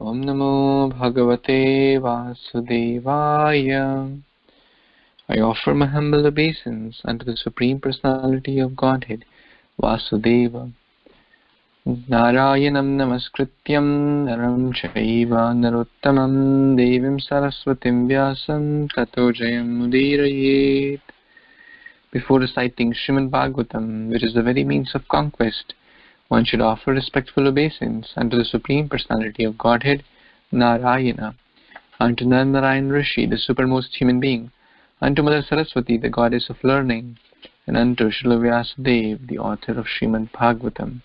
Om Namo Bhagavate Vasudevaya. I offer my humble obeisance unto the Supreme Personality of Godhead, Vasudeva. Narayanam Namaskrityam Naram Chaiva Narottamam Devim Saraswatim Vyasam Tato Jayam Mudirayet. Before reciting Srimad Bhagvatam, which is the very means of conquest, one should offer respectful obeisance unto the Supreme Personality of Godhead, Narayana, unto Narayan Rishi, the supermost human being, unto Mother Saraswati, the goddess of learning, and unto Srila Vyasadeva, the author of Srimad Bhagvatam.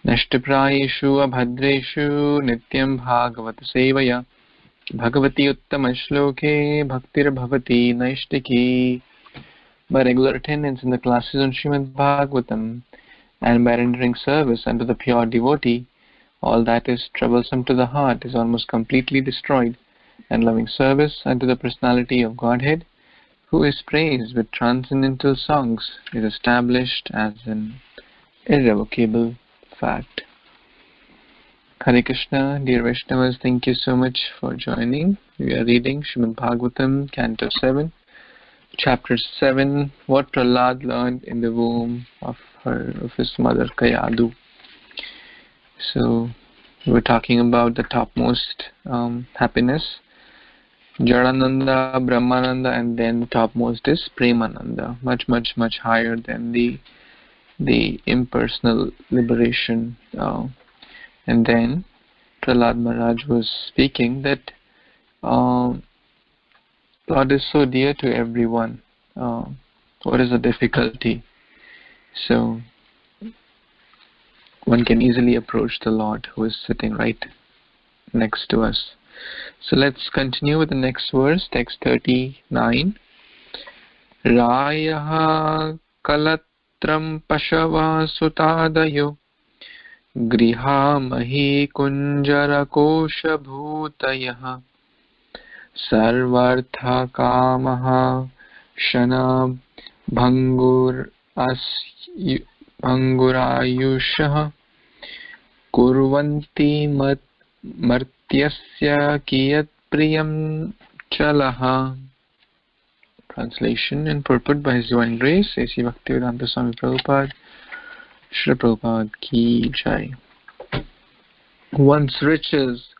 Nashtaprayeshu abhadreshu nityam bhagavata sevaya bhagavati uttama shloke bhaktir bhavati naishtiki. By regular attendance in the classes on Srimad Bhagavatam and by rendering service unto the pure devotee, all that is troublesome to the heart is almost completely destroyed, and loving service unto the Personality of Godhead, who is praised with transcendental songs, is established as an irrevocable fact. Hare Krishna, dear Vaishnavas, thank you so much for joining. We are reading Srimad Bhagavatam, Canto 7, Chapter 7, what Prahlad learned in the womb of his mother Kayadu. So, we were talking about the topmost happiness, Jadananda, Brahmananda, and then the topmost is Premananda, much higher than the impersonal liberation. And then Prahlad Maharaj was speaking that Lord is so dear to everyone. What is the difficulty? So one can easily approach the Lord who is sitting right next to us. So let's continue with the next verse, text 39. Rayaha kalatram pashava sutadayo griha mahi kunjara kosha bhutayaha sarvartha kamaha shana bhangurayushah kurvanti martyasya kiyat priyam chalaha. Translation and purport by His Divine Grace, A.C. Bhaktivedanta Swami Prabhupada, Srila Prabhupada Ki Jai. One's riches,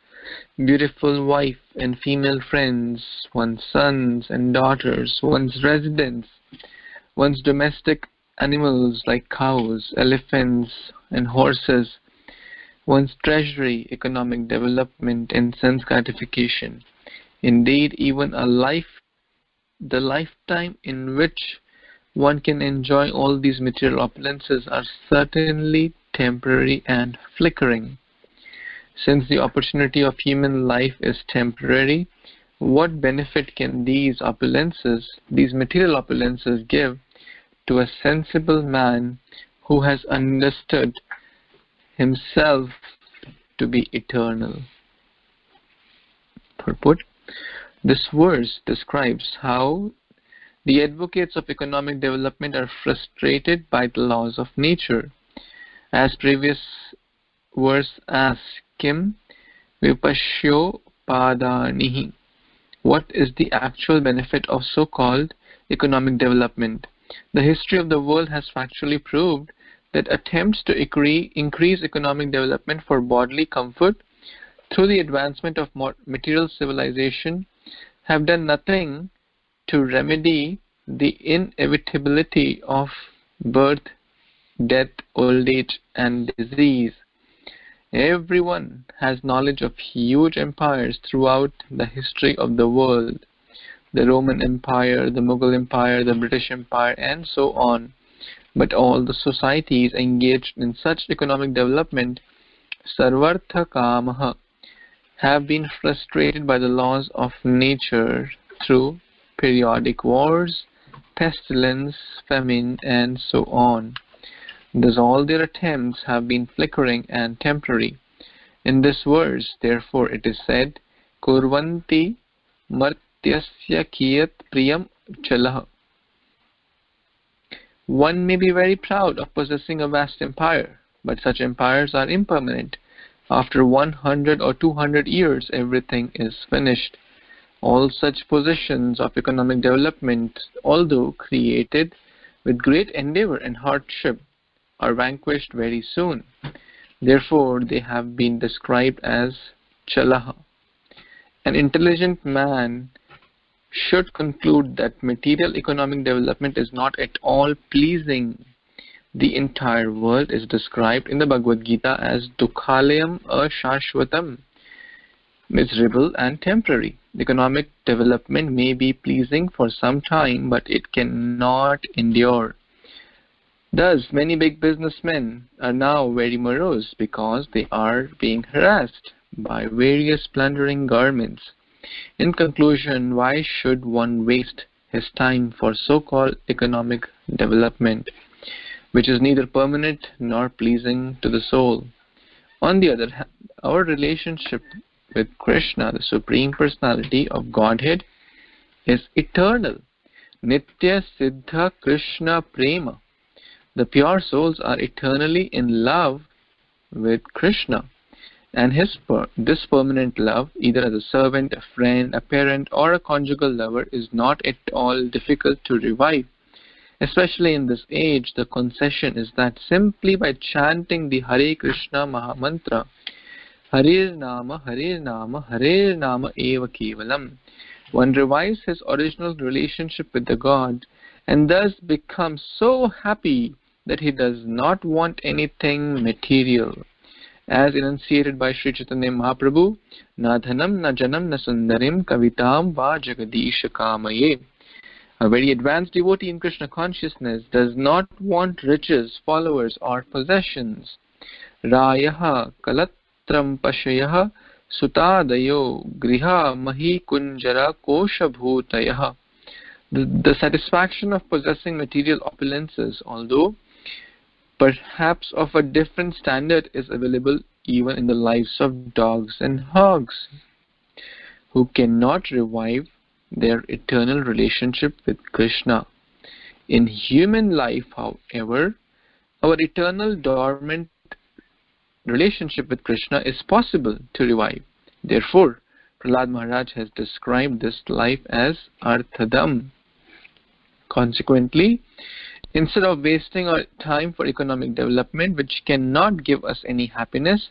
beautiful wife and female friends, one's sons and daughters, one's residence, one's domestic animals like cows, elephants, and horses, one's treasury, economic development, and sense gratification. Indeed, even the lifetime in which one can enjoy all these material opulences are certainly temporary and flickering. Since the opportunity of human life is temporary, what benefit can these material opulences give to a sensible man who has understood himself to be eternal? Purport. This verse describes how the advocates of economic development are frustrated by the laws of nature. As previous verse asks, Kim vipashyo padanihi. What is the actual benefit of so-called economic development? The history of the world has factually proved that attempts to increase economic development for bodily comfort through the advancement of material civilization have done nothing to remedy the inevitability of birth, death, old age, and disease. Everyone has knowledge of huge empires throughout the history of the world. The Roman Empire, the Mughal Empire, the British Empire, and so on. But all the societies engaged in such economic development, sarvartha kamaha, have been frustrated by the laws of nature through periodic wars, pestilence, famine, and so on. Thus all their attempts have been flickering and temporary. In this verse, therefore, it is said, Kurvanti martyasya kiyat priyam chalah. One may be very proud of possessing a vast empire, but such empires are impermanent, After 100 or 200 years, everything is finished. All such positions of economic development, although created with great endeavor and hardship, are vanquished very soon. Therefore, they have been described as chalaha. An intelligent man should conclude that material economic development is not at all pleasing. The entire world is described in the Bhagavad Gita as dukhalayam asasvatam, miserable and temporary. Economic development may be pleasing for some time, but it cannot endure. Thus, many big businessmen are now very morose because they are being harassed by various plundering governments. In conclusion, why should one waste his time for so-called economic development, which is neither permanent nor pleasing to the soul? On the other hand, our relationship with Krishna, the Supreme Personality of Godhead, is eternal. Nitya Siddha Krishna Prema. The pure souls are eternally in love with Krishna, and this permanent love, either as a servant, a friend, a parent, or a conjugal lover, is not at all difficult to revive. Especially in this age, the concession is that simply by chanting the Hare Krishna Mahamantra, Hare Nama, Hare Nama, Hare Nama Eva Kevalam, one revives his original relationship with the God, and thus becomes so happy that he does not want anything material. As enunciated by Sri Chaitanya Mahaprabhu, Na dhanam, na janam, na sundarim, kavitam va jagadisha kamaye. A very advanced devotee in Krishna consciousness does not want riches, followers, or possessions. Rayaha kalatram pashayaha sutadayo griha mahi kunjara kosha bhutayaha. The satisfaction of possessing material opulences, although perhaps of a different standard, is available even in the lives of dogs and hogs, who cannot revive their eternal relationship with Krishna. In human life, however, our eternal dormant relationship with Krishna is possible to revive. Therefore, Prahlad Maharaj has described this life as arthadam. Consequently, instead of wasting our time for economic development, which cannot give us any happiness,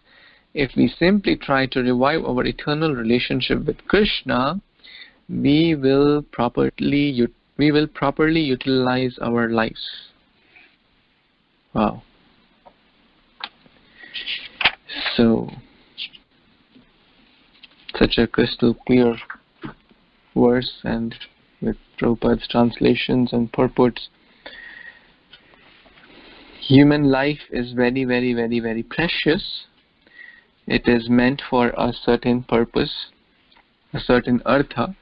if we simply try to revive our eternal relationship with Krishna, we will properly utilize our lives. Wow. So, such a crystal clear verse, and with Prabhupada's translations and purports. Human life is very, very, very, very precious. It is meant for a certain purpose, a certain artha,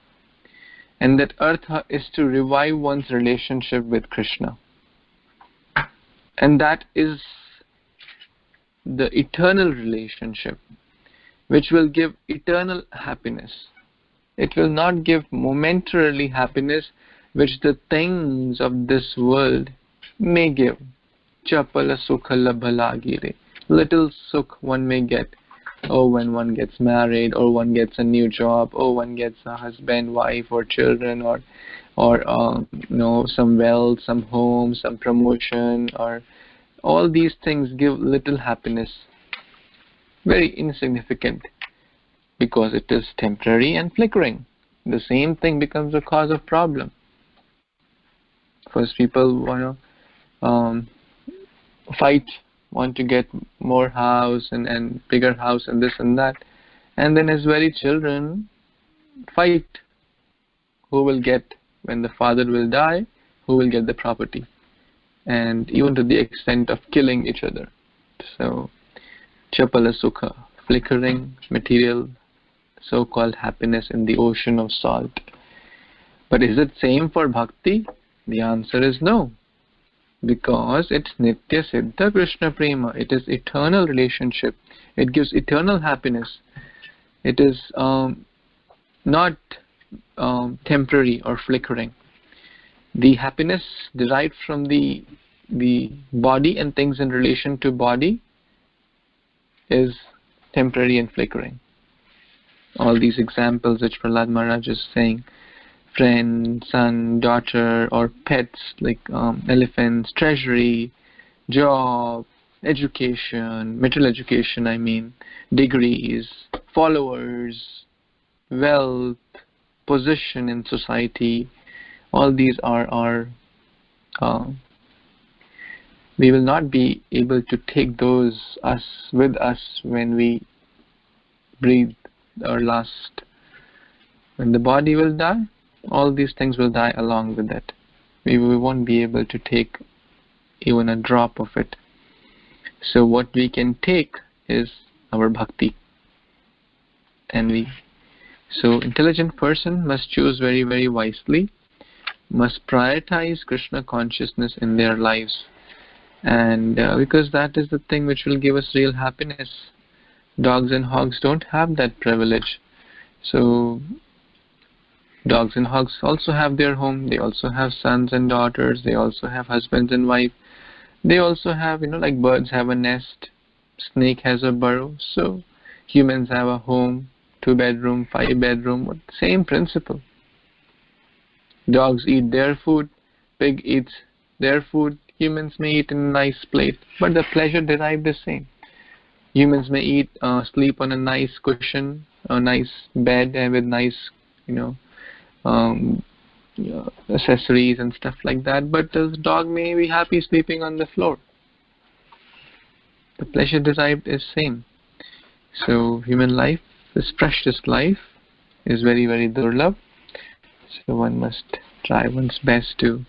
and that artha is to revive one's relationship with Krishna. And that is the eternal relationship, which will give eternal happiness. It will not give momentarily happiness, which the things of this world may give. Chapala sukha labhalagire. Little sukh one may get. Oh, when one gets married, or one gets a new job, or one gets a husband, wife, or children, or some wealth, some home, some promotion, or all these things give little happiness. Very insignificant, because it is temporary and flickering. The same thing becomes a cause of problem. First, people fight, want to get more house and bigger house and this and that, and then as very children fight who will get, when the father will die, who will get the property, and even to the extent of killing each other. So chapala sukha, flickering material so-called happiness in the ocean of salt. But is it same for bhakti? The answer is no, because it's Nitya Siddha Krishna Prema. It is eternal relationship. It gives eternal happiness. It is not temporary or flickering. The happiness derived from the body and things in relation to body is temporary and flickering. All these examples which Prahlad Maharaj is saying, friend, son, daughter, or pets like elephants, treasury, job, education, material education, degrees, followers, wealth, position in society, all these are we will not be able to take those with us when we breathe our last. When the body will die, all these things will die along with it. We won't be able to take even a drop of it. So what we can take is our bhakti. So intelligent person must choose very, very wisely, must prioritize Krishna consciousness in their lives, and because that is the thing which will give us real happiness. Dogs and hogs don't have that privilege. So dogs and hogs also have their home, they also have sons and daughters, they also have husbands and wife, they also have, like birds have a nest, snake has a burrow, so humans have a home, 2-bedroom, 5-bedroom, same principle. Dogs eat their food, pig eats their food, humans may eat in a nice plate, but the pleasure derived is same. Humans may sleep on a nice cushion, a nice bed, and with nice, accessories and stuff like that, but the dog may be happy sleeping on the floor. The pleasure derived is same. So human life, this precious life, is very, very durlabh. So one must try one's best to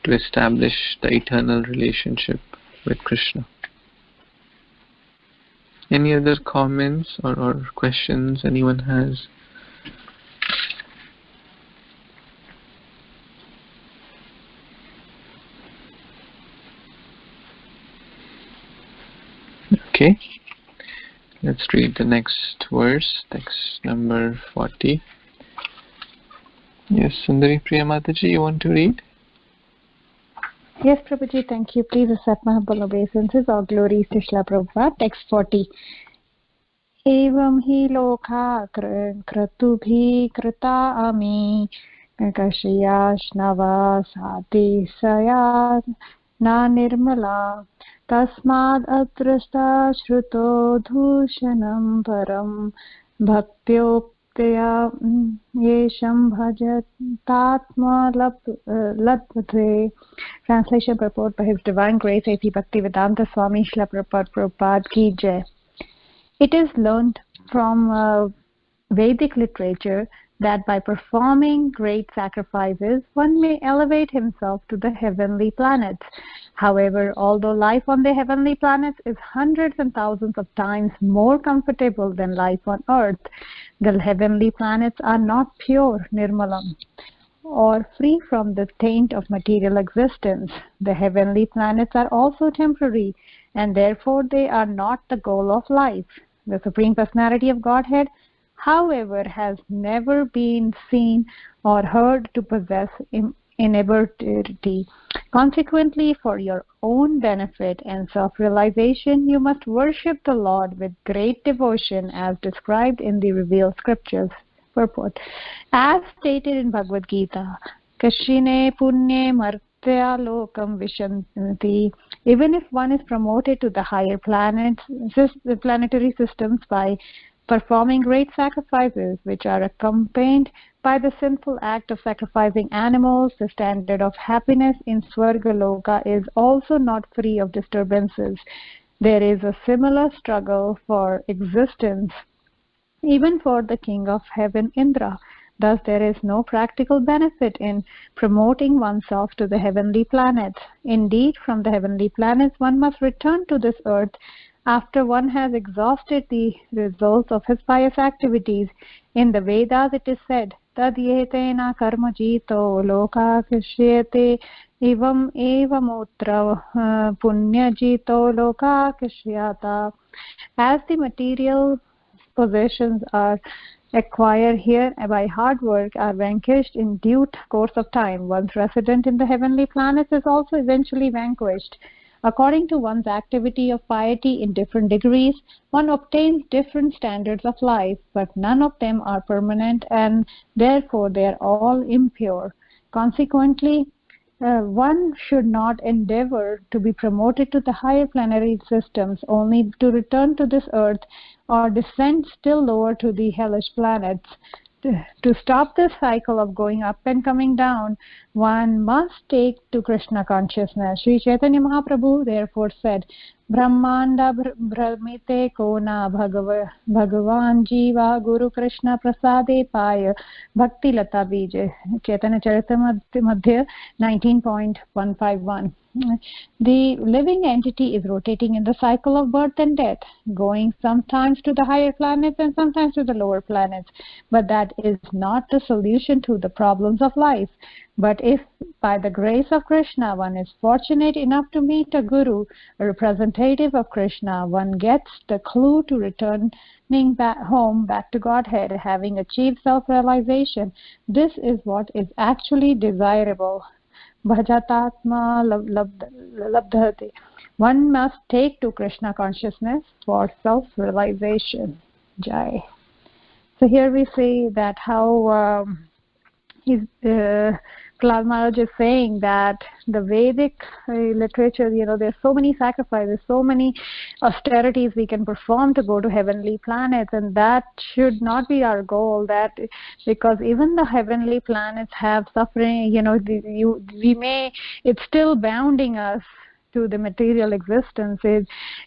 establish the eternal relationship with Krishna. Any other comments or questions anyone has? Okay, let's read the next verse, text number 40. Yes, Sundari Priya Mataji, you want to read? Yes, Prabhuji, thank you. Please accept my humble obeisances. All glories to Srila Prabhupada. Text 40. Evam hi lokha kratubhi krita ami kakashayashnava sati sayat na nirmala tasmad atrasta shruto dhushanam param bhaktyo yesham bhajatatma labdhve. Translation purport by His Divine Grace A.P. Bhaktivedanta Swami Srila Prabhupada Ki Jai. It is learned from Vedic literature that by performing great sacrifices, one may elevate himself to the heavenly planets. However, although life on the heavenly planets is hundreds and thousands of times more comfortable than life on earth, the heavenly planets are not pure, nirmalam, or free from the taint of material existence. The heavenly planets are also temporary, and therefore they are not the goal of life. The Supreme Personality of Godhead, however, has never been seen or heard to possess immortality. Consequently, for your own benefit and self-realization, you must worship the Lord with great devotion as described in the revealed scriptures. Purport. As stated in Bhagavad Gita, Kashine Punye Martya Lokam Vishanti. Even if one is promoted to the higher planetary systems by performing great sacrifices, which are accompanied by the sinful act of sacrificing animals, the standard of happiness in Swargaloka is also not free of disturbances. There is a similar struggle for existence even for the king of heaven, Indra. Thus, there is no practical benefit in promoting oneself to the heavenly planets. Indeed, from the heavenly planets, one must return to this earth after one has exhausted the results of his pious activities. In the Vedas, it is said, Tadyetena karma jito loka kashyate evam evamutra punya jito loka kashyata. As the material possessions are acquired here by hard work are vanquished in due course of time. One's resident in the heavenly planets is also eventually vanquished. According to one's activity of piety in different degrees, one obtains different standards of life, but none of them are permanent and therefore they are all impure. Consequently, one should not endeavor to be promoted to the higher planetary systems only to return to this earth or descend still lower to the hellish planets. To stop this cycle of going up and coming down, one must take to Krishna consciousness. Sri Chaitanya Mahaprabhu therefore said, Brahmanda Brahmite Kona Bhagavan Jiva Guru Krishna Prasade Paya Bhakti Lata Bija. Chaitanya Charitamrita 19.151. The living entity is rotating in the cycle of birth and death, going sometimes to the higher planets and sometimes to the lower planets. But that is not the solution to the problems of life. But if by the grace of Krishna one is fortunate enough to meet a guru, a representative of Krishna, one gets the clue to returning back home, back to Godhead, having achieved self-realization. This is what is actually desirable. Bhajatatma labdhati. One must take to Krishna consciousness for self-realization. Jai. So here we see that how Prahlad Maharaj is saying that the Vedic literature, there's so many sacrifices, so many austerities we can perform to go to heavenly planets, and that should not be our goal. That because even the heavenly planets have suffering, it's still bounding us to the material existence,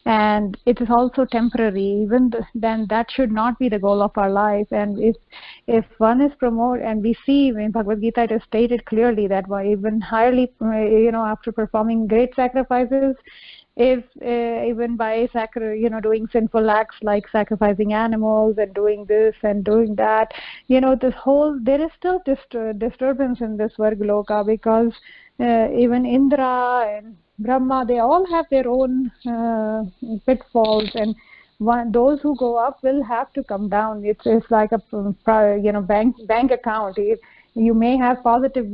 and it is also temporary. Then that should not be the goal of our life. And if one is promoted, and we see in Bhagavad Gita it is stated clearly that even highly, after performing great sacrifices, if even by doing sinful acts like sacrificing animals and doing this and doing that, there is still disturbance in this Vargaloka, because even Indra and Brahma, they all have their own pitfalls, and those who go up will have to come down. It's like a bank account. You may have positive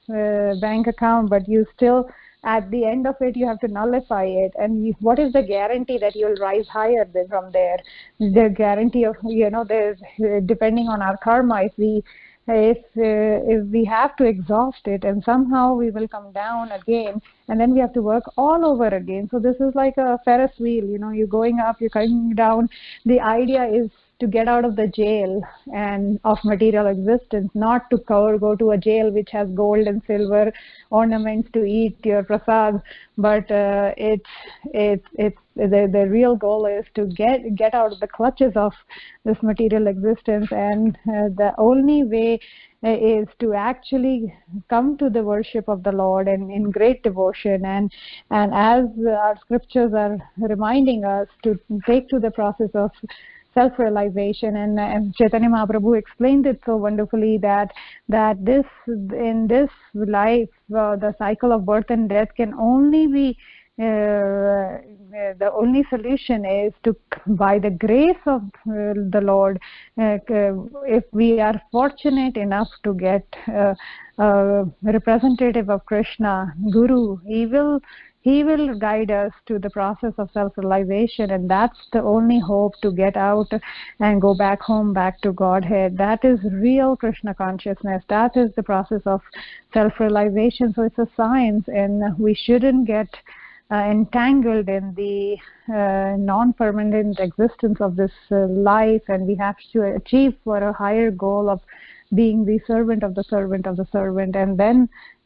bank account, but you still, at the end of it, you have to nullify it. And what is the guarantee that you'll rise higher than from there? The guarantee of, there's, depending on our karma, if we have to exhaust it, and somehow we will come down again, and then we have to work all over again. So this is like a Ferris wheel, you're going up, you're coming down. The idea is to get out of the jail and of material existence, not to go to a jail which has gold and silver ornaments to eat your prasad, but the real goal is to get out of the clutches of this material existence. And the only way is to actually come to the worship of the Lord and in great devotion, and as our scriptures are reminding us, to take to the process of self-realization. And Chaitanya Mahaprabhu explained it so wonderfully that this, in this life, the cycle of birth and death can only be, the only solution is to, by the grace of the Lord, if we are fortunate enough to get a representative of Krishna, Guru, he will guide us to the process of self-realization, and that's the only hope to get out and go back home, back to Godhead. That is real Krishna consciousness. That is the process of self-realization. So it's a science, and we shouldn't get entangled in the non-permanent existence of this life, and we have to achieve for a higher goal of being the servant of the servant of the servant. And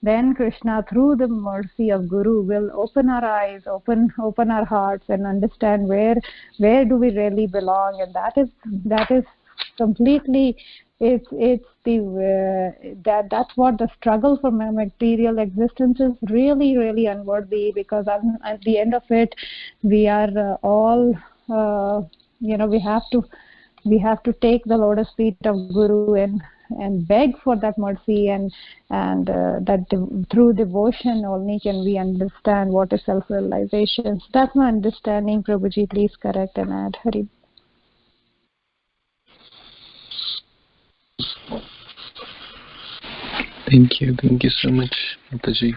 then Krishna, through the mercy of Guru, will open our eyes, open our hearts, and understand where do we really belong. And that is completely, that's what the struggle for material existence is, really, really unworthy, because at the end of it, we are all, we have to take the lotus feet of Guru and beg for that mercy, and that through devotion only can we understand what is self-realization. So that's my understanding. Prabhuji, please correct and add. Hari. Thank you so much, Mataji.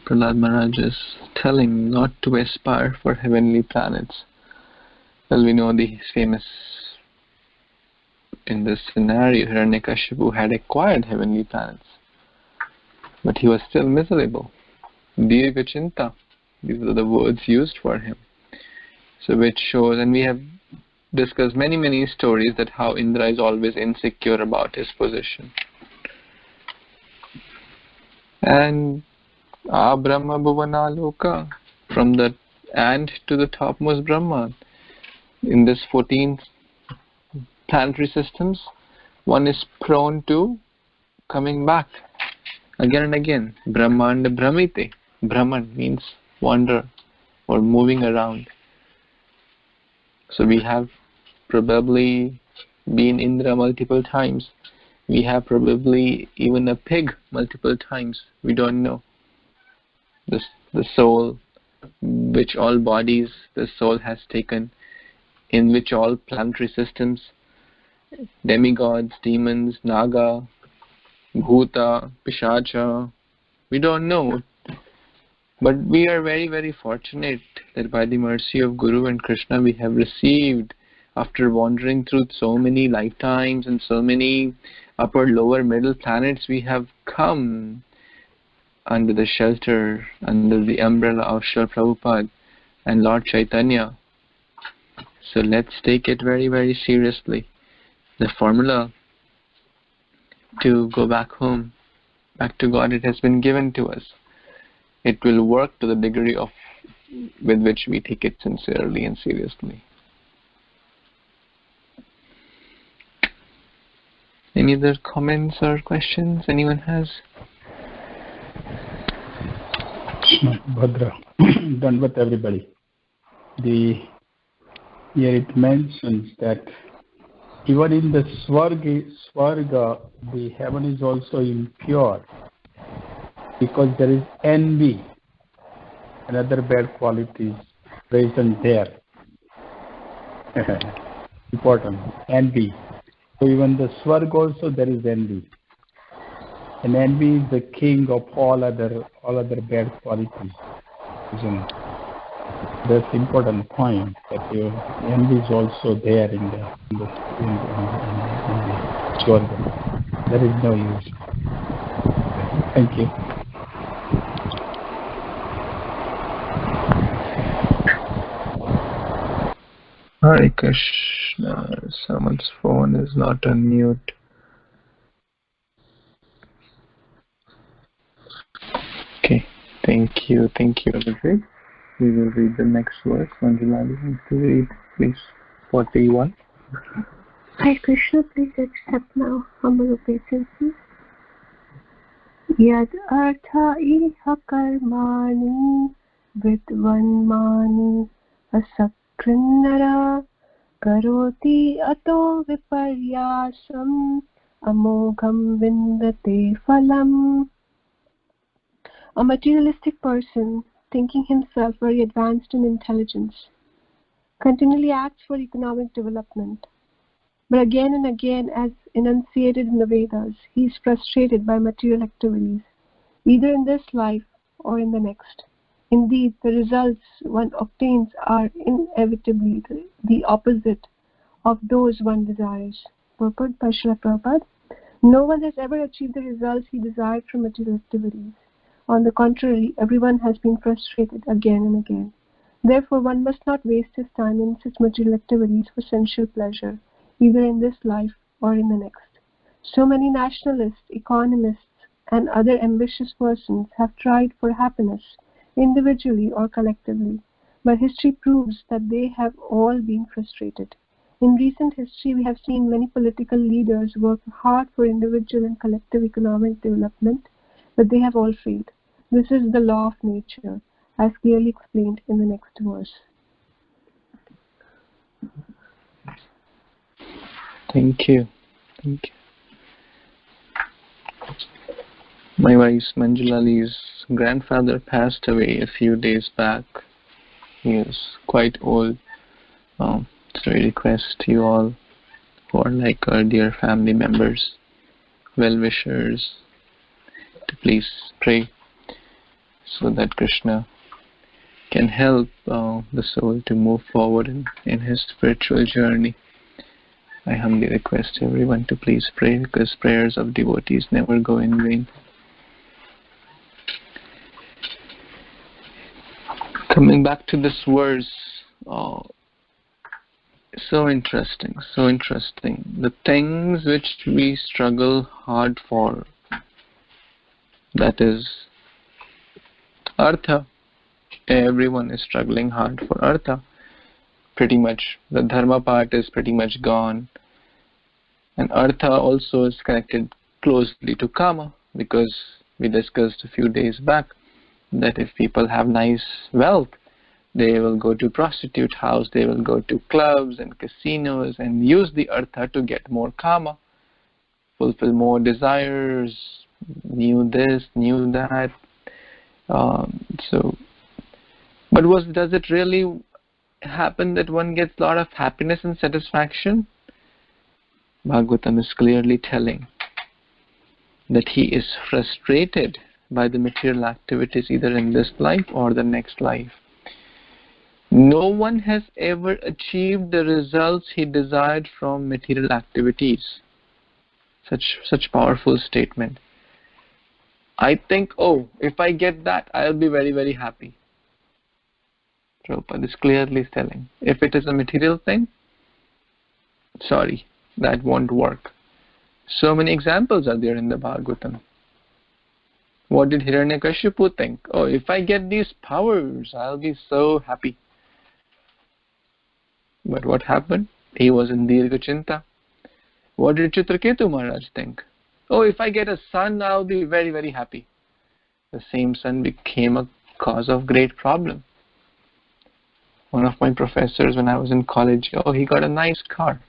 Prahlad Maharaj is telling not to aspire for heavenly planets. Well, we know the famous, in this scenario, Hiranyakashipu had acquired heavenly planets, but he was still miserable. Dirgha Chinta, these are the words used for him. So which shows, and we have discussed many stories that how Indra is always insecure about his position. And Brahma Bhuvana Loka, from the ant to the topmost Brahma. In this 14 planetary systems, one is prone to coming back again and again. Brahmanda Brahmite. Brahman means wander or moving around. So we have probably been Indra multiple times. We have probably even a pig multiple times. We don't know. The soul, which all bodies the soul has taken, in which all planetary systems, demigods, demons, Naga, Bhuta, Pishacha, we don't know. But we are very fortunate that by the mercy of Guru and Krishna we have received, after wandering through so many lifetimes and so many upper, lower, middle planets, we have come under the shelter, under the umbrella of Srila Prabhupada and Lord Chaitanya. So let's take it very seriously. The formula to go back home, back to God, it has been given to us. It will work to the degree of with which we take it sincerely and seriously. Any other comments or questions anyone has? Bhadra, done with everybody. Here it mentions that even in the Swarga, the heaven is also impure because there is envy and other bad qualities present there. Important, envy. So even the Swarga also there is envy. And envy is the king of all other bad qualities. That's important point, that envy is also there in the Swarga. There is no use. Thank you. Hare Krishna. Someone's phone is not on mute. Okay, thank you, Abhishek. We will read the next verse. Manjulali, want to read, please? 41. Hare Krishna, please accept now humble obeisances. Yad artha iha karmani vidvanmani asakrinnara karoti ato viparyasam amogham vindate phalam. A materialistic person, thinking himself very advanced in intelligence, continually acts for economic development. But again and again, as enunciated in the Vedas, he is frustrated by material activities, either in this life or in the next. Indeed, the results one obtains are inevitably the opposite of those one desires. Purport by Srila Prabhupada. No one has ever achieved the results he desired from material activities. On the contrary, everyone has been frustrated again and again. Therefore, one must not waste his time in such material activities for sensual pleasure, either in this life or in the next. So many nationalists, economists, and other ambitious persons have tried for happiness, individually or collectively, but history proves that they have all been frustrated. In recent history, we have seen many political leaders work hard for individual and collective economic development, but they have all failed. This is the law of nature, as clearly explained in the next verse. Thank you. My wife's Manjulali's grandfather passed away a few days back. He is quite old. So I request you all who are like our dear family members, well-wishers, to please pray so that Krishna can help the soul to move forward in his spiritual journey. I humbly request everyone to please pray, because prayers of devotees never go in vain. Coming back to this verse, so interesting, so interesting. The things which we struggle hard for, that is artha. Everyone is struggling hard for artha. Pretty much, the dharma part is pretty much gone. And artha also is connected closely to kama, because we discussed a few days back that if people have nice wealth, they will go to prostitute house, they will go to clubs and casinos and use the artha to get more kama, fulfill more desires, new this, new that. But does it really happen that one gets a lot of happiness and satisfaction? Bhagavatam is clearly telling that he is frustrated by the material activities either in this life or the next life. No one has ever achieved the results he desired from material activities. Such powerful statement. I think, if I get that, I'll be very, very happy. Prabhupada is clearly telling, if it is a material thing, sorry, that won't work. So many examples are there in the Bhagavatam. What did Hiranyakashipu think? If I get these powers, I'll be so happy. But what happened? He was in Dirgha Chinta. What did Chitraketu Maharaj think? If I get a son, I'll be very, very happy. The same son became a cause of great problem. One of my professors when I was in college, he got a nice car.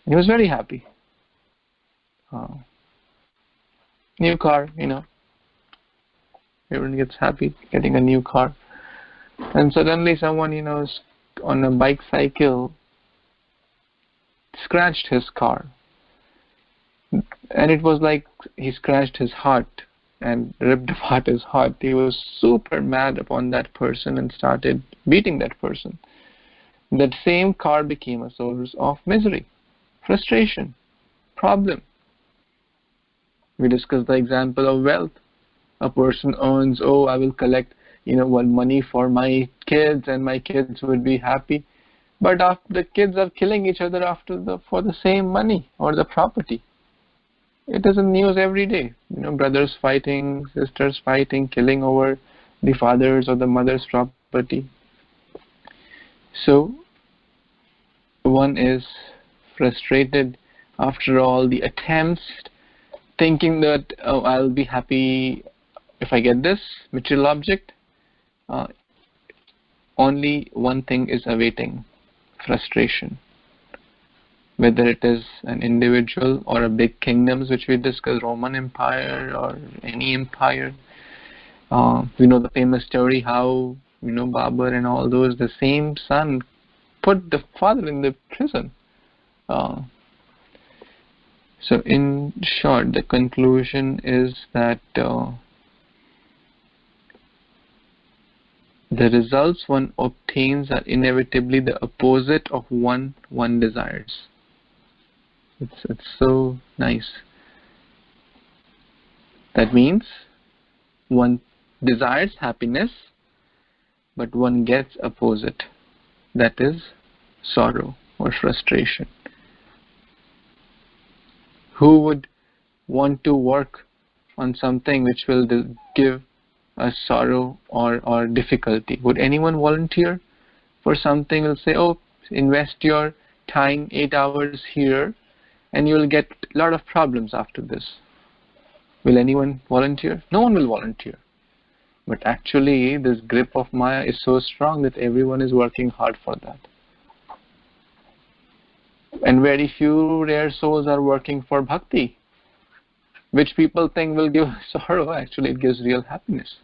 He was very happy. New car, everyone gets happy getting a new car. And suddenly someone, is on a bicycle, scratched his car. And it was like he scratched his heart and ripped apart his heart. He was super mad upon that person and started beating that person. That same car became a source of misery, frustration, problem. We discussed the example of wealth. A person earns, I will collect, money for my kids and my kids would be happy. But after the kids are killing each other for the same money or the property. It is in news every day. Brothers fighting, sisters fighting, killing over the father's or the mother's property. So one is frustrated after all the attempts, thinking that I'll be happy if I get this material object. Only one thing is awaiting: frustration. Whether it is an individual or a big kingdoms, which we discussed, Roman Empire or any empire. The famous story how Babur and all those, the same son put the father in the prison. So in short, the conclusion is that the results one obtains are inevitably the opposite of one desires. It's so nice. That means one desires happiness, but one gets opposite. That is sorrow or frustration. Who would want to work on something which will give us sorrow or difficulty? Would anyone volunteer for something? Will say, invest your time 8 hours here and you will get a lot of problems after this. Will anyone volunteer? No one will volunteer. But actually, this grip of Maya is so strong that everyone is working hard for that. And very few rare souls are working for bhakti, which people think will give sorrow. Actually, it gives real happiness.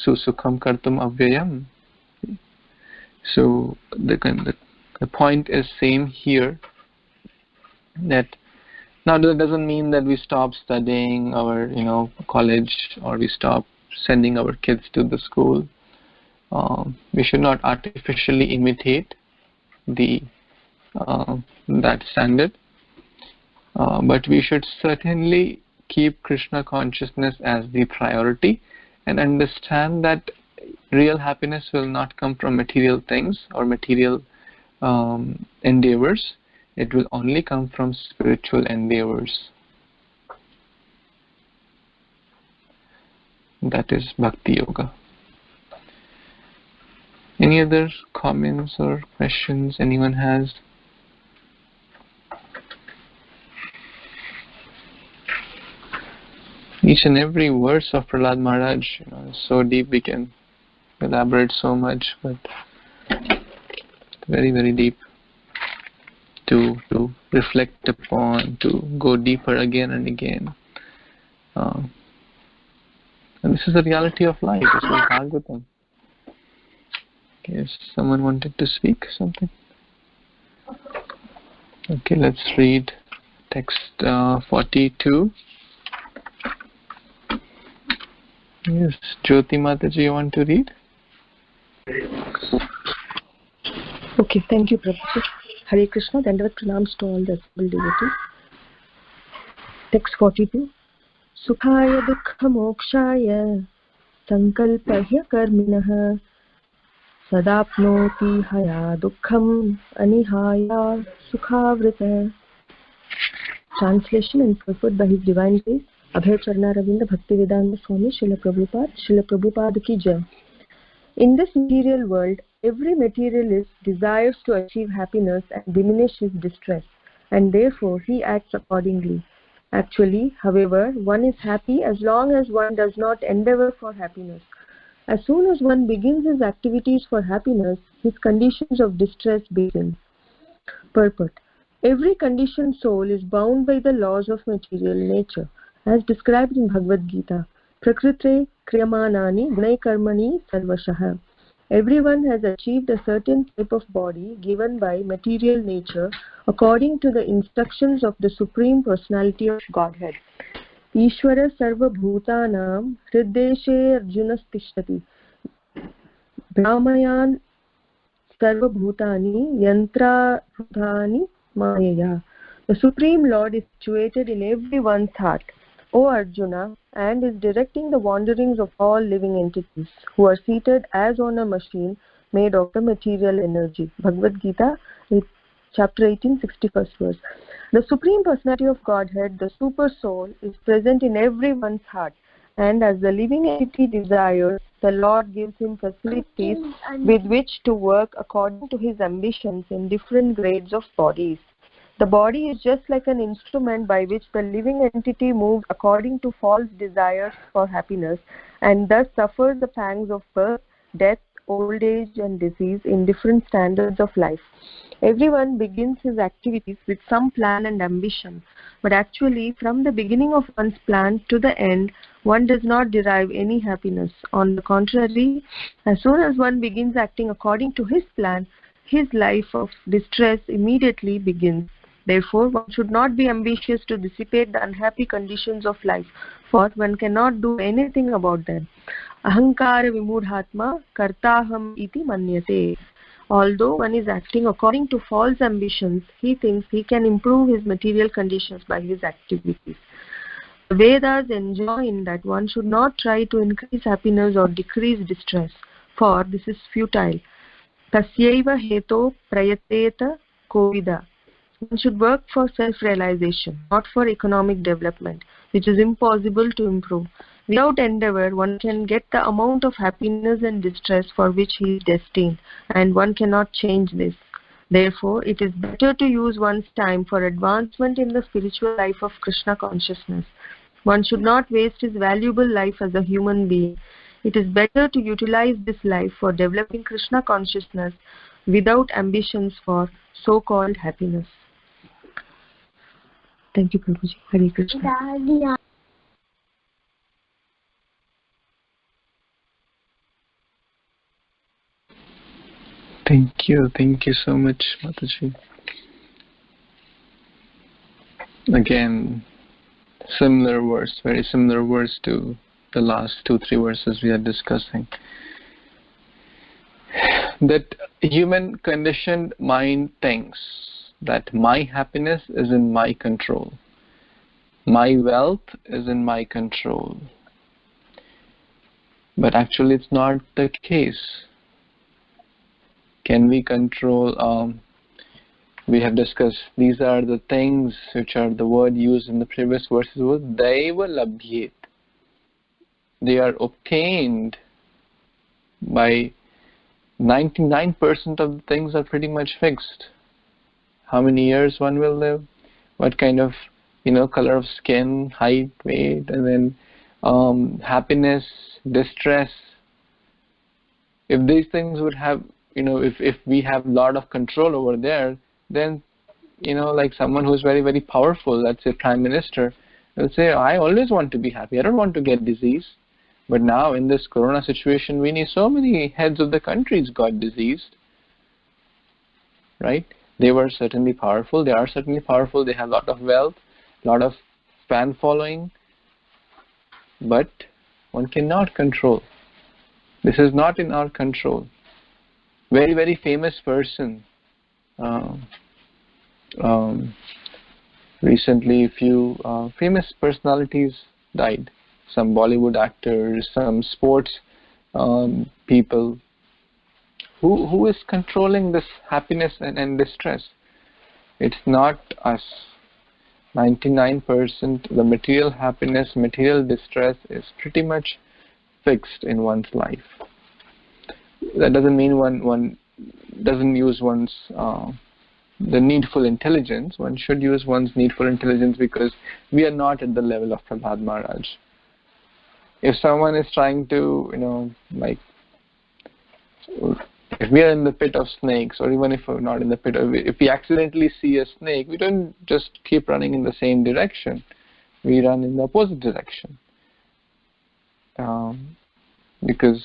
Susukham kartum avyayam. So the point is same here. That now that doesn't mean that we stop studying our college or we stop sending our kids to the school. We should not artificially imitate that standard, but we should certainly keep Krishna consciousness as the priority and understand that real happiness will not come from material things or material endeavors. It will only come from spiritual endeavors. That is Bhakti Yoga. Any other comments or questions anyone has? Each and every verse of Prahlad Maharaj, is so deep, we can elaborate so much, but very, very deep to reflect upon, to go deeper again and again. And this is the reality of life. This is Bhagavatam. If someone wanted to speak something. Okay, let's read text 42. Yes, Jyoti Mataji, you want to read? Okay, thank you, Prabhuji. Hare Krishna, Dandavat Pranams to all the assembled devotees. Text 42. Sukhaya dukha mokshaya sankalpahya karminah sadapnoti haya dukkham anihaya sukhavrita. Translation and purport by His Divine Grace Abhay Charna Ravinda Bhaktivedanta Swami Srila Prabhupada ki jai. In this material world, every materialist desires to achieve happiness and diminish his distress, and therefore he acts accordingly. Actually, however, one is happy as long as one does not endeavor for happiness. As soon as one begins his activities for happiness, his conditions of distress begin. Purport. Every conditioned soul is bound by the laws of material nature, as described in Bhagavad Gita. Prakrite kriyamanani gunai karmani sarvashaha. Everyone has achieved a certain type of body given by material nature according to the instructions of the Supreme Personality of Godhead. Ishvara sarva bhutanam hriddeshe arjunas tishtati. Brahmayan sarva bhutani yantra bhutani mayaya. The Supreme Lord is situated in everyone's heart, O Arjuna, and is directing the wanderings of all living entities who are seated as on a machine made of the material energy. Bhagavad Gita, chapter 18, 61st verse. The Supreme Personality of Godhead, the Super Soul, is present in everyone's heart, and as the living entity desires, the Lord gives him facilities with which to work according to his ambitions in different grades of bodies. The body is just like an instrument by which the living entity moves according to false desires for happiness, and thus suffers the pangs of birth, death, old age and disease in different standards of life. Everyone begins his activities with some plan and ambition, but actually from the beginning of one's plan to the end, one does not derive any happiness. On the contrary, as soon as one begins acting according to his plan, his life of distress immediately begins. Therefore, one should not be ambitious to dissipate the unhappy conditions of life, for one cannot do anything about them. Ahankara vimudhatma kartaham iti manyate. Although one is acting according to false ambitions, he thinks he can improve his material conditions by his activities. The Vedas enjoin that one should not try to increase happiness or decrease distress, for this is futile. Tasyaiva heto prayateta kovida. One should work for self-realization, not for economic development, which is impossible to improve. Without endeavor, one can get the amount of happiness and distress for which he is destined, and one cannot change this. Therefore, it is better to use one's time for advancement in the spiritual life of Krishna consciousness. One should not waste his valuable life as a human being. It is better to utilize this life for developing Krishna consciousness without ambitions for so-called happiness. Thank you, Prabhuji. Hare Krishna. Thank you so much, Mataji. Again, similar verse, very similar verse to the last 2-3 verses we are discussing, that human conditioned mind thinks that my happiness is in my control, my wealth is in my control. But actually it's not the case. Can we control, we have discussed, these are the things which are the word used in the previous verses was daiva labhyet. They are obtained by 99% of the things are pretty much fixed. How many years one will live, what kind of color of skin, height, weight, and then happiness, distress. If these things would have, if we have a lot of control over there, then like someone who's very, very powerful, let's say Prime Minister, will say, I always want to be happy, I don't want to get disease. But now in this corona situation, we need so many heads of the countries got diseased, right? They were certainly powerful, they are certainly powerful, they have a lot of wealth, a lot of fan following, but one cannot control. This is not in our control. Very, very famous person. Recently, a few famous personalities died. Some Bollywood actors, some sports people. Who is controlling this happiness and distress? It's not us. 99% the material happiness, material distress is pretty much fixed in one's life. That doesn't mean one doesn't use one's the needful intelligence. One should use one's needful intelligence, because we are not at the level of Prahlad Maharaj. If someone is trying to, like, if we are in the pit of snakes, or even if we're not in the pit of, if we accidentally see a snake, we don't just keep running in the same direction. We run in the opposite direction. Because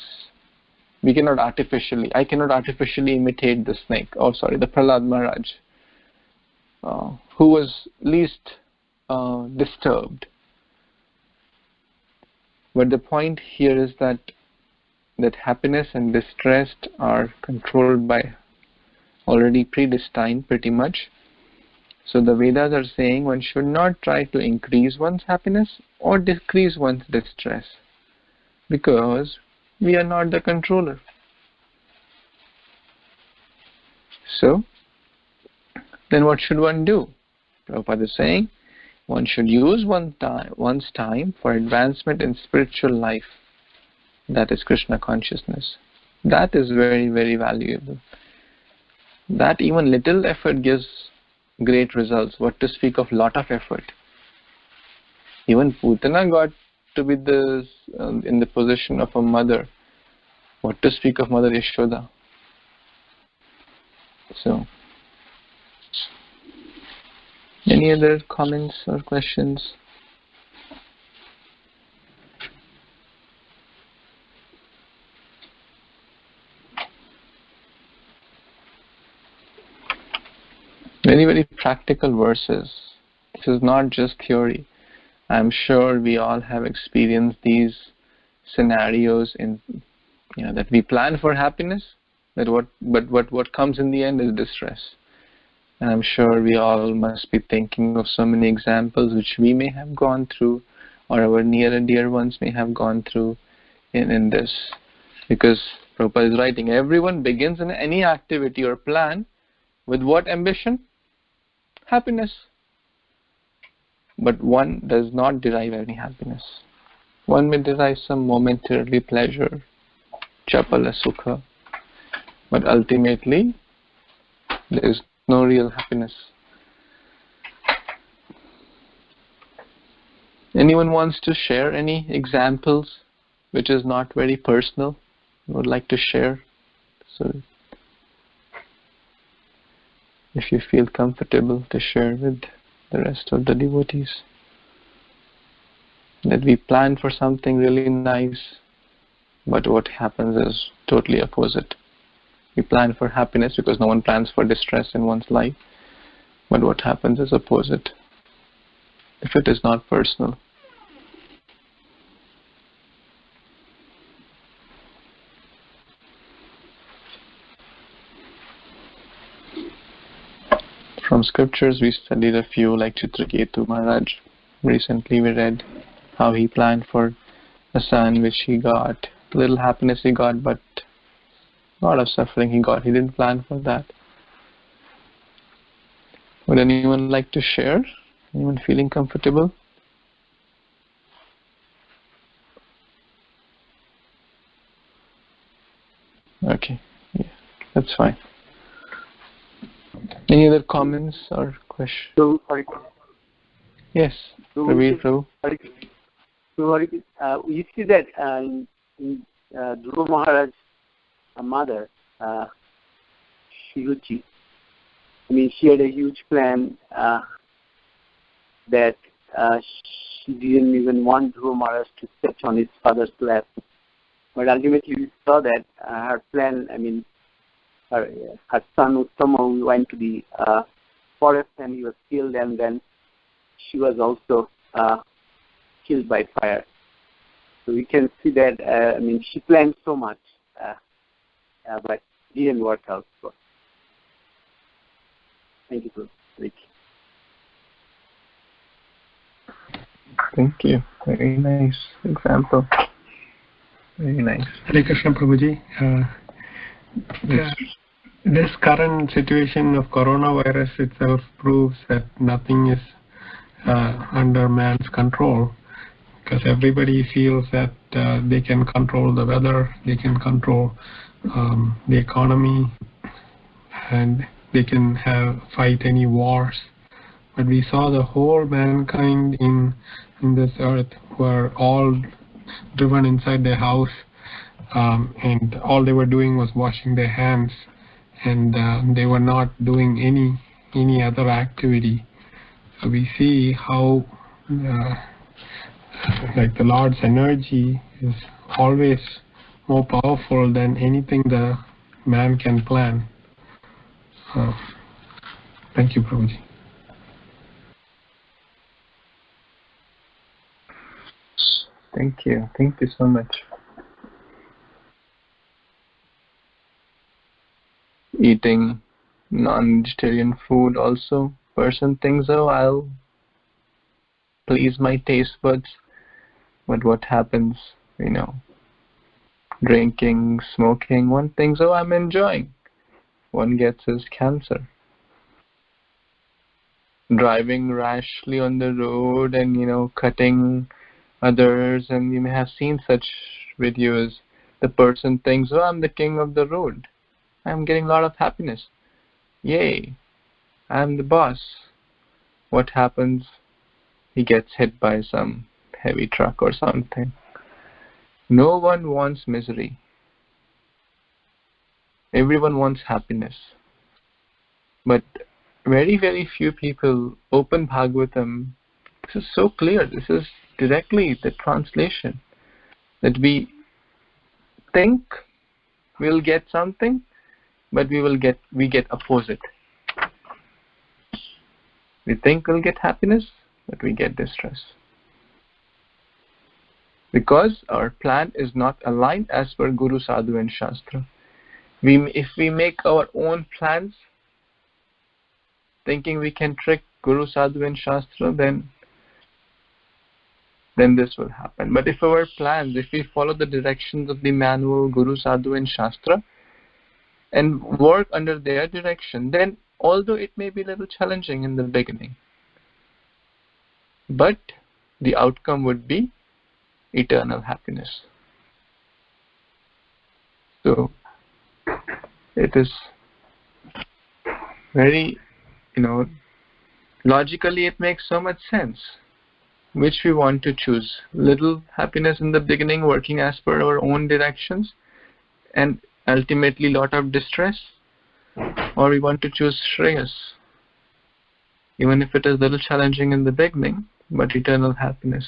I cannot artificially imitate the snake, the Prahlad Maharaj, who was least disturbed. But the point here is that happiness and distress are controlled by, already predestined pretty much. So the Vedas are saying one should not try to increase one's happiness or decrease one's distress, because we are not the controller. So then what should one do? Prabhupada is saying one should use one's time for advancement in spiritual life. That is Krishna consciousness. That is very, very valuable. That even little effort gives great results. What to speak of lot of effort? Even Putana got to be in the position of a mother. What to speak of Mother Yashoda? So, any other comments or questions? Very, very practical verses. This is not just theory. I'm sure we all have experienced these scenarios in, that we plan for happiness, but what comes in the end is distress. And I'm sure we all must be thinking of so many examples which we may have gone through, or our near and dear ones may have gone through in this. Because Prabhupada is writing, everyone begins in any activity or plan with what ambition? Happiness. But one does not derive any happiness. One may derive some momentary pleasure, chapala sukha, but ultimately there is no real happiness. Anyone wants to share any examples which is not very personal, would like to share? So if you feel comfortable to share with the rest of the devotees, that we plan for something really nice, but what happens is totally opposite. We plan for happiness because no one plans for distress in one's life, but what happens is opposite, if it is not personal. From scriptures, we studied a few, like Chitraketu Maharaj. Recently, we read how he planned for a son, which he got. A little happiness he got, but a lot of suffering he got. He didn't plan for that. Would anyone like to share? Anyone feeling comfortable? Okay, yeah, that's fine. Any other comments or questions? Yes, Prabhu. You see that in Dhruva Maharaj's mother, Shiruchi, she had a huge plan that she didn't even want Dhruva Maharaj to sit on his father's lap. But ultimately we saw that her plan, her son Uttama went to the forest and he was killed, and then she was also killed by fire. So we can see that, she planned so much, but didn't work out. So. Thank you, Rick. Thank you. Very nice example. Very nice. Hare Krishna, Prabhuji. This current situation of coronavirus itself proves that nothing is under man's control, because everybody feels that they can control the weather, they can control the economy, and they can fight any wars. But we saw the whole mankind in this earth were all driven inside their house, and all they were doing was washing their hands, and they were not doing any other activity. So we see how like the Lord's energy is always more powerful than anything the man can plan. Thank you, Prabhuji. Thank you. Thank you so much. Eating non-vegetarian food also. Person thinks, oh, I'll please my taste buds. But what happens, drinking, smoking, one thinks, oh, I'm enjoying. One gets his cancer. Driving rashly on the road and, cutting others, and you may have seen such videos. The person thinks, oh, I'm the king of the road. I'm getting a lot of happiness. Yay, I'm the boss. What happens? He gets hit by some heavy truck or something. No one wants misery. Everyone wants happiness. But very, very few people open Bhagavatam. This is so clear. This is directly the translation. That we think we'll get something, but we get opposite. We think we'll get happiness, but we get distress. Because our plan is not aligned as per Guru, Sadhu and Shastra. If we make our own plans, thinking we can trick Guru, Sadhu and Shastra, then this will happen. But if our plans, if we follow the directions of the manual Guru, Sadhu and Shastra and work under their direction, then although it may be a little challenging in the beginning, but the outcome would be eternal happiness. So it is very, logically it makes so much sense. Which we want to choose? Little happiness in the beginning, working as per our own directions, and ultimately lot of distress, or we want to choose Shreyas, even if it is a little challenging in the beginning, but eternal happiness.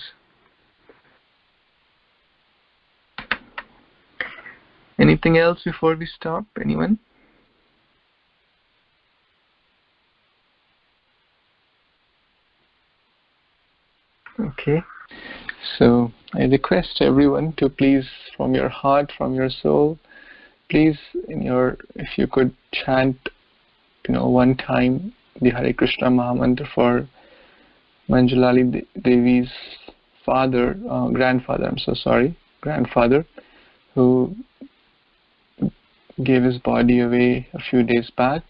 Anything else before we stop? Anyone? Okay, so I request everyone to please, from your heart, from your soul, please, if you could chant, one time the Hare Krishna Mahamantra for Manjulali Devi's grandfather, who gave his body away a few days back.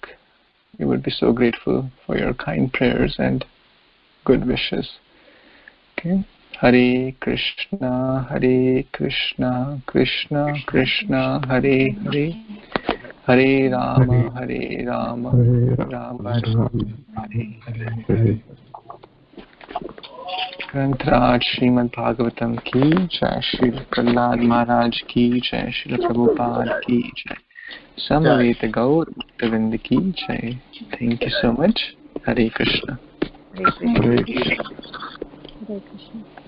We would be so grateful for your kind prayers and good wishes. Okay. Hare Krishna, Krishna Krishna, Hare Hare, Hare Rama, Rama Rama, Hare. Grantraj Srimad Bhagvatam ki jai, Srila Prahlad Maharaj ki jai, Srila Prabhupada ki jai, Samaveta Gaur Bhaktavinda ki jai. Thank you so much. Hare Krishna. Hare Krishna. Hare Krishna.